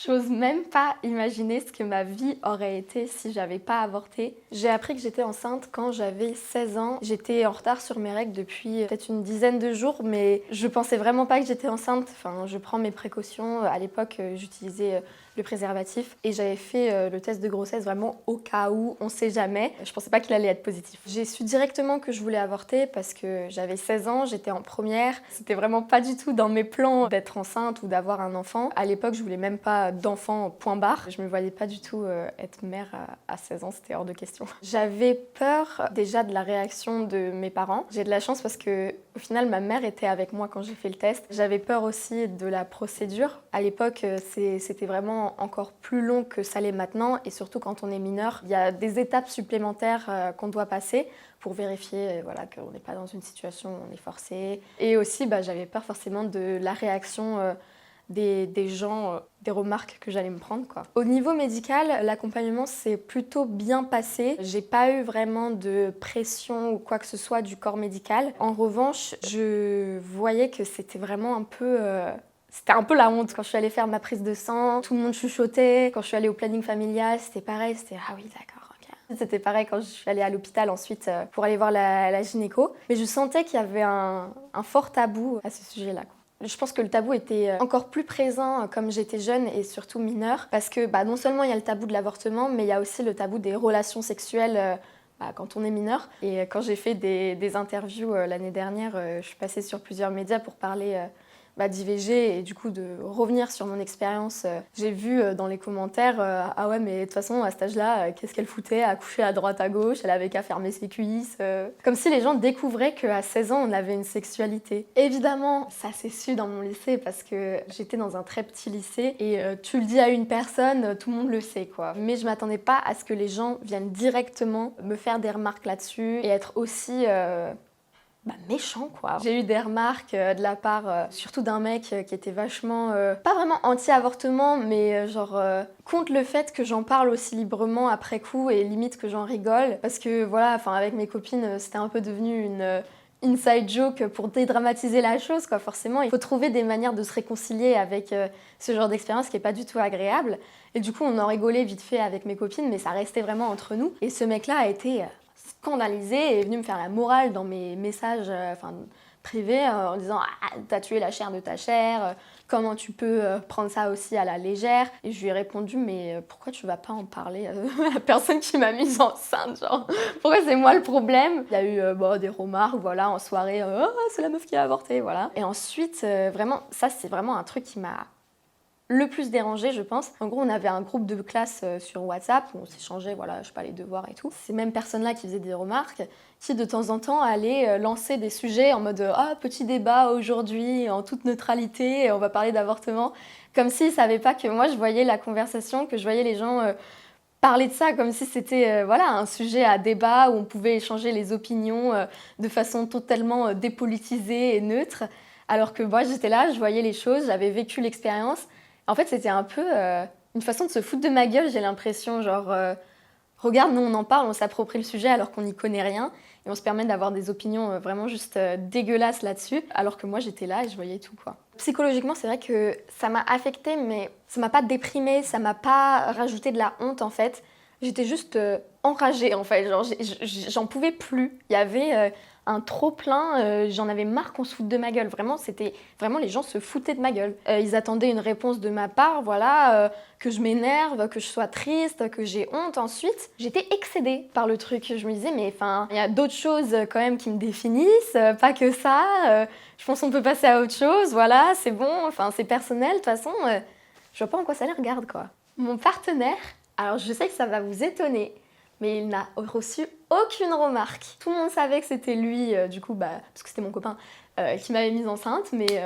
J'ose même pas imaginer ce que ma vie aurait été si j'avais pas avorté. J'ai appris que j'étais enceinte quand j'avais 16 ans. J'étais en retard sur mes règles depuis peut-être une dizaine de jours, mais je pensais vraiment pas que j'étais enceinte. Enfin, je prends mes précautions. À l'époque, j'utilisais le préservatif et j'avais fait le test de grossesse vraiment au cas où, on sait jamais. Je pensais pas qu'il allait être positif. J'ai su directement que je voulais avorter parce que j'avais 16 ans, j'étais en première. C'était vraiment pas du tout dans mes plans d'être enceinte ou d'avoir un enfant. À l'époque, je voulais même pas d'enfant, point barre. Je me voyais pas du tout être mère à 16 ans, c'était hors de question. J'avais peur déjà de la réaction de mes parents. J'ai de la chance parce que au final, ma mère était avec moi quand j'ai fait le test. J'avais peur aussi de la procédure. À l'époque, c'était vraiment encore plus long que ça l'est maintenant et surtout quand on est mineur, il y a des étapes supplémentaires qu'on doit passer pour vérifier voilà, qu'on n'est pas dans une situation où on est forcé. Et aussi, j'avais peur forcément de la réaction des gens, des remarques que j'allais me prendre, quoi. Au niveau médical, l'accompagnement s'est plutôt bien passé. J'ai pas eu vraiment de pression ou quoi que ce soit du corps médical. En revanche, je voyais que c'était vraiment un peu... C'était un peu la honte quand je suis allée faire ma prise de sang. Tout le monde chuchotait. Quand je suis allée au planning familial, c'était pareil. C'était « Ah oui, d'accord, ok ». C'était pareil quand je suis allée à l'hôpital ensuite pour aller voir la gynéco. Mais je sentais qu'il y avait un fort tabou à ce sujet-là, quoi. Je pense que le tabou était encore plus présent comme j'étais jeune et surtout mineure. Parce que non seulement il y a le tabou de l'avortement, mais il y a aussi le tabou des relations sexuelles quand on est mineur. Et quand j'ai fait des interviews l'année dernière, je suis passée sur plusieurs médias pour parler d'IVG et du coup de revenir sur mon expérience. J'ai vu dans les commentaires ah ouais mais de toute façon à cet âge-là qu'est-ce qu'elle foutait à coucher à droite à gauche, elle avait qu'à fermer ses cuisses. Comme si les gens découvraient qu'à 16 ans on avait une sexualité. Évidemment ça s'est su dans mon lycée parce que j'étais dans un très petit lycée et tu le dis à une personne, tout le monde le sait quoi. Mais je m'attendais pas à ce que les gens viennent directement me faire des remarques là-dessus et être aussi méchant quoi. J'ai eu des remarques de la part surtout d'un mec qui était vachement, pas vraiment anti-avortement, mais contre le fait que j'en parle aussi librement après coup et limite que j'en rigole. Parce que voilà, avec mes copines, c'était un peu devenu une inside joke pour dédramatiser la chose quoi. Forcément, il faut trouver des manières de se réconcilier avec ce genre d'expérience qui est pas du tout agréable. Et du coup, on en rigolait vite fait avec mes copines, mais ça restait vraiment entre nous. Et ce mec-là a été scandalisé et est venu me faire la morale dans mes messages privés en disant « Ah, t'as tué la chair de ta chair, comment tu peux prendre ça aussi à la légère ?» Et je lui ai répondu « Mais pourquoi tu vas pas en parler à la personne qui m'a mise enceinte, genre pourquoi c'est moi le problème ?» Il y a eu des remarques, voilà, en soirée « Oh, c'est la meuf qui a avorté, voilà. » Et ensuite, vraiment, ça c'est vraiment un truc qui m'a le plus dérangé, je pense. En gros, on avait un groupe de classe sur WhatsApp où on s'échangeait, voilà, je sais pas, les devoirs et tout. Ces mêmes personnes-là qui faisaient des remarques, qui de temps en temps allaient lancer des sujets en mode « Ah, petit débat aujourd'hui, en toute neutralité, on va parler d'avortement », comme s'ils savaient pas que moi, je voyais la conversation, que je voyais les gens parler de ça comme si c'était un sujet à débat où on pouvait échanger les opinions de façon totalement dépolitisée et neutre. Alors que moi, j'étais là, je voyais les choses, j'avais vécu l'expérience. En fait, c'était un peu une façon de se foutre de ma gueule, j'ai l'impression. Regarde, nous on en parle, on s'approprie le sujet alors qu'on n'y connaît rien. Et on se permet d'avoir des opinions vraiment juste dégueulasses là-dessus. Alors que moi, j'étais là et je voyais tout, quoi. Psychologiquement, c'est vrai que ça m'a affectée, mais ça m'a pas déprimée, ça m'a pas rajouté de la honte, en fait. J'étais juste enragée, en fait. J'en pouvais plus. Il y avait un trop-plein, j'en avais marre qu'on se foute de ma gueule. Vraiment, les gens se foutaient de ma gueule. Ils attendaient une réponse de ma part, voilà, que je m'énerve, que je sois triste, que j'ai honte. Ensuite, j'étais excédée par le truc. Je me disais, mais il y a d'autres choses quand même qui me définissent, pas que ça. Je pense qu'on peut passer à autre chose, voilà, c'est bon, c'est personnel. De toute façon, je vois pas en quoi ça les regarde, quoi. Mon partenaire, alors je sais que ça va vous étonner, mais il n'a reçu aucune remarque. Tout le monde savait que c'était lui, du coup, parce que c'était mon copain, qui m'avait mise enceinte, mais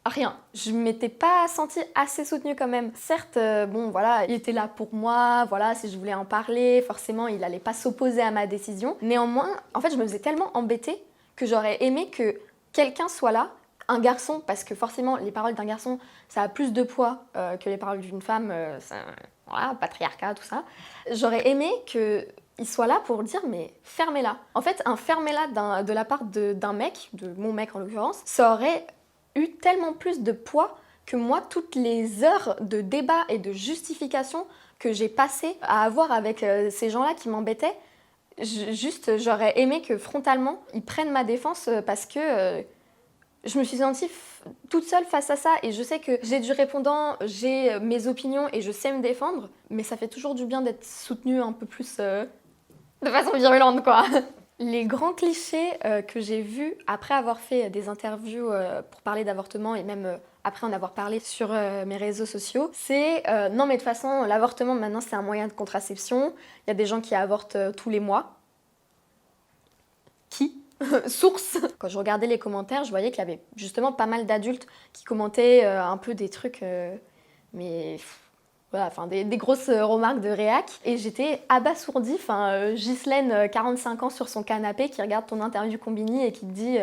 rien. Je m'étais pas sentie assez soutenue quand même. Certes, il était là pour moi, voilà, si je voulais en parler, forcément, il allait pas s'opposer à ma décision. Néanmoins, en fait, je me faisais tellement embêter que j'aurais aimé que quelqu'un soit là, un garçon, parce que forcément, les paroles d'un garçon, ça a plus de poids que les paroles d'une femme, voilà, patriarcat, tout ça. J'aurais aimé qu'il soit là pour dire mais fermez-la. En fait, un fermez-la de la part d'un mec, de mon mec en l'occurrence, ça aurait eu tellement plus de poids que moi, toutes les heures de débat et de justification que j'ai passées à avoir avec ces gens-là qui m'embêtaient, juste, j'aurais aimé que frontalement, ils prennent ma défense parce que je me suis sentie toute seule face à ça et je sais que j'ai du répondant, j'ai mes opinions et je sais me défendre, mais ça fait toujours du bien d'être soutenue un peu plus de façon virulente, quoi. Les grands clichés que j'ai vus après avoir fait des interviews pour parler d'avortement et même après en avoir parlé sur mes réseaux sociaux, c'est non mais de toute façon l'avortement maintenant c'est un moyen de contraception, il y a des gens qui avortent tous les mois. Qui Source. Quand je regardais les commentaires, je voyais qu'il y avait justement pas mal d'adultes qui commentaient un peu des trucs, mais voilà, enfin des grosses remarques de réac. Et j'étais abasourdie. Enfin, Ghislaine, 45 ans sur son canapé, qui regarde ton interview Combini et qui te dit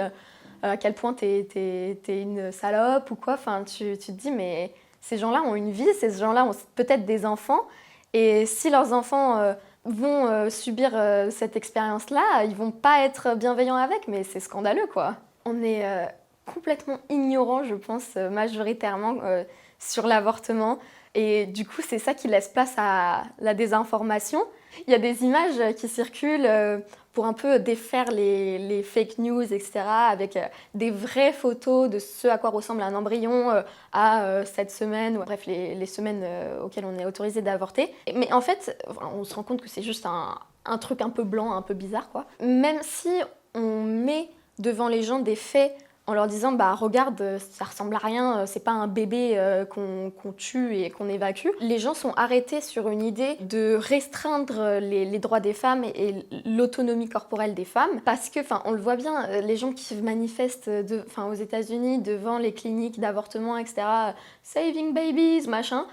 à quel point t'es une salope ou quoi. Enfin, tu te dis, mais ces gens-là ont une vie, ces gens-là ont peut-être des enfants. Et si leurs enfants vont subir cette expérience-là, ils vont pas être bienveillants avec, mais c'est scandaleux, quoi. On est complètement ignorant, je pense, majoritairement sur l'avortement. Et du coup, c'est ça qui laisse place à la désinformation. Il y a des images qui circulent pour un peu défaire les fake news, etc., avec des vraies photos de ce à quoi ressemble un embryon à 7 semaines, ou bref, les semaines auxquelles on est autorisé d'avorter. Mais en fait, on se rend compte que c'est juste un truc un peu blanc, un peu bizarre, quoi. Même si on met devant les gens des faits en leur disant bah regarde ça ressemble à rien, c'est pas un bébé qu'on tue et qu'on évacue. Les gens sont arrêtés sur une idée de restreindre les droits des femmes et l'autonomie corporelle des femmes parce que enfin on le voit bien, les gens qui manifestent aux États-Unis devant les cliniques d'avortement etc. Saving babies machin.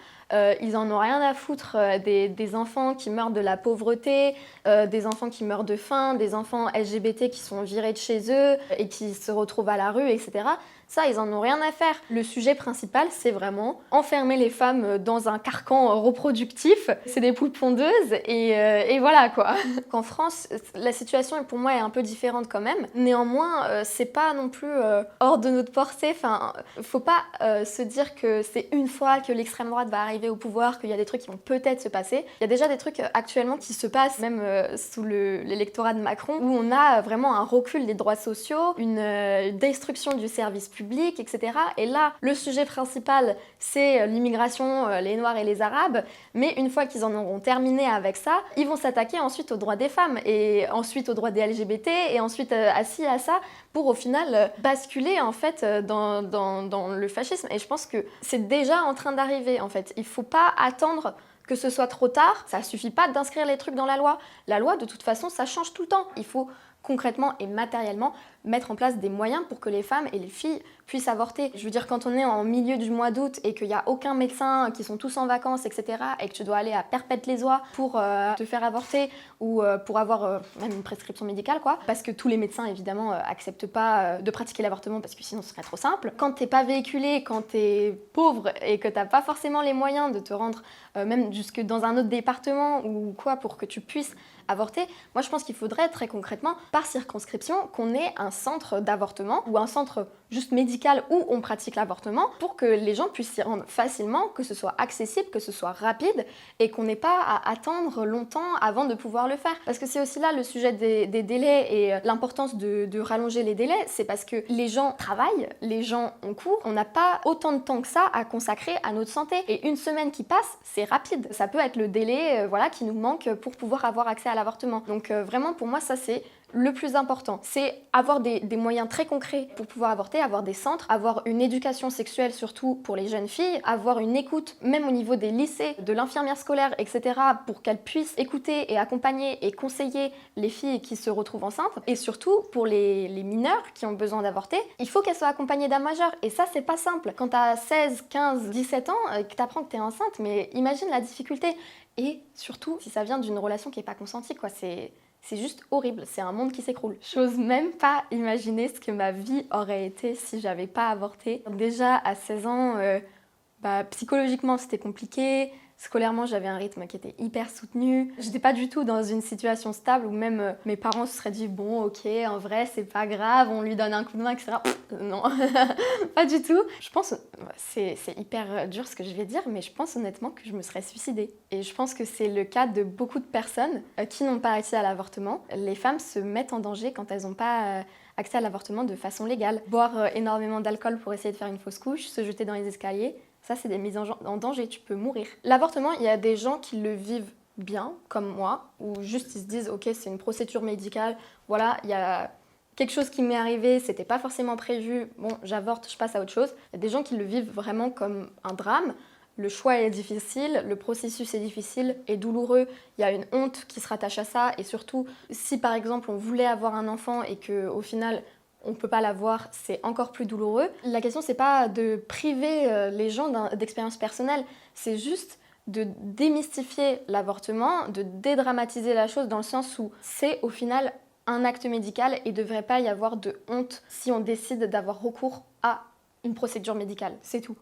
Ils en ont rien à foutre des enfants qui meurent de la pauvreté, des enfants qui meurent de faim, des enfants LGBT qui sont virés de chez eux et qui se retrouvent à la rue, etc. Ça, ils en ont rien à faire. Le sujet principal, c'est vraiment enfermer les femmes dans un carcan reproductif. C'est des poules pondeuses et voilà quoi. En France, la situation pour moi est un peu différente quand même. Néanmoins, c'est pas non plus hors de notre portée. Enfin, faut pas se dire que c'est une fois que l'extrême droite va arriver au pouvoir qu'il y a des trucs qui vont peut-être se passer. Il y a déjà des trucs actuellement qui se passent, même sous l'électorat de Macron, où on a vraiment un recul des droits sociaux, une destruction du service public, etc. Et là, le sujet principal, c'est l'immigration, les Noirs et les Arabes. Mais une fois qu'ils en auront terminé avec ça, ils vont s'attaquer ensuite aux droits des femmes, et ensuite aux droits des LGBT, et ensuite à ci, à ça, pour au final basculer en fait dans le fascisme. Et je pense que c'est déjà en train d'arriver en fait. Il faut pas attendre que ce soit trop tard. Ça suffit pas d'inscrire les trucs dans la loi. La loi, de toute façon, ça change tout le temps. Il faut concrètement et matériellement mettre en place des moyens pour que les femmes et les filles puissent avorter. Je veux dire, quand on est en milieu du mois d'août et qu'il n'y a aucun médecin, qui sont tous en vacances, etc., et que tu dois aller à Perpète-les-Oies pour te faire avorter ou pour avoir même une prescription médicale, quoi, parce que tous les médecins, évidemment, acceptent pas de pratiquer l'avortement parce que sinon ce serait trop simple. Quand t'es pas véhiculé, quand t'es pauvre et que t'as pas forcément les moyens de te rendre même jusque dans un autre département ou quoi pour que tu puisses avorter, moi je pense qu'il faudrait très concrètement, par circonscription, qu'on ait un centre d'avortement ou un centre juste médical où on pratique l'avortement pour que les gens puissent s'y rendre facilement, que ce soit accessible, que ce soit rapide et qu'on n'ait pas à attendre longtemps avant de pouvoir le faire. Parce que c'est aussi là le sujet des délais et l'importance de rallonger les délais, c'est parce que les gens travaillent, les gens ont cours, on n'a pas autant de temps que ça à consacrer à notre santé. Et une semaine qui passe, c'est rapide. Ça peut être le délai qui nous manque pour pouvoir avoir accès à l'avortement. Donc vraiment pour moi ça c'est le plus important, c'est avoir des moyens très concrets pour pouvoir avorter, avoir des centres, avoir une éducation sexuelle surtout pour les jeunes filles, avoir une écoute même au niveau des lycées, de l'infirmière scolaire, etc. pour qu'elles puissent écouter et accompagner et conseiller les filles qui se retrouvent enceintes. Et surtout pour les mineurs qui ont besoin d'avorter, il faut qu'elles soient accompagnées d'un majeur. Et ça c'est pas simple. Quand t'as 16, 15, 17 ans, que t'apprends que t'es enceinte, mais imagine la difficulté. Et surtout si ça vient d'une relation qui est pas consentie, quoi, c'est juste horrible, c'est un monde qui s'écroule. J'ose même pas imaginer ce que ma vie aurait été si j'avais pas avorté. Déjà à 16 ans, Psychologiquement, c'était compliqué. Scolairement, j'avais un rythme qui était hyper soutenu. J'étais pas du tout dans une situation stable où même mes parents se seraient dit bon, ok, en vrai, c'est pas grave, on lui donne un coup de main, etc. Non, pas du tout. Je pense, c'est hyper dur ce que je vais dire, mais je pense honnêtement que je me serais suicidée. Et je pense que c'est le cas de beaucoup de personnes qui n'ont pas accès à l'avortement. Les femmes se mettent en danger quand elles n'ont pas accès à l'avortement de façon légale. Boire énormément d'alcool pour essayer de faire une fausse couche, se jeter dans les escaliers. Ça, c'est des mises en danger, tu peux mourir. L'avortement, il y a des gens qui le vivent bien, comme moi, ou juste ils se disent, ok, c'est une procédure médicale, voilà, il y a quelque chose qui m'est arrivé, c'était pas forcément prévu, bon, j'avorte, je passe à autre chose. Il y a des gens qui le vivent vraiment comme un drame. Le choix est difficile, le processus est difficile et douloureux, il y a une honte qui se rattache à ça, et surtout, si par exemple on voulait avoir un enfant et qu'au final, on ne peut pas l'avoir, c'est encore plus douloureux. La question, c'est pas de priver les gens d'expériences personnelles, c'est juste de démystifier l'avortement, de dédramatiser la chose dans le sens où c'est au final un acte médical et il ne devrait pas y avoir de honte si on décide d'avoir recours à une procédure médicale. C'est tout.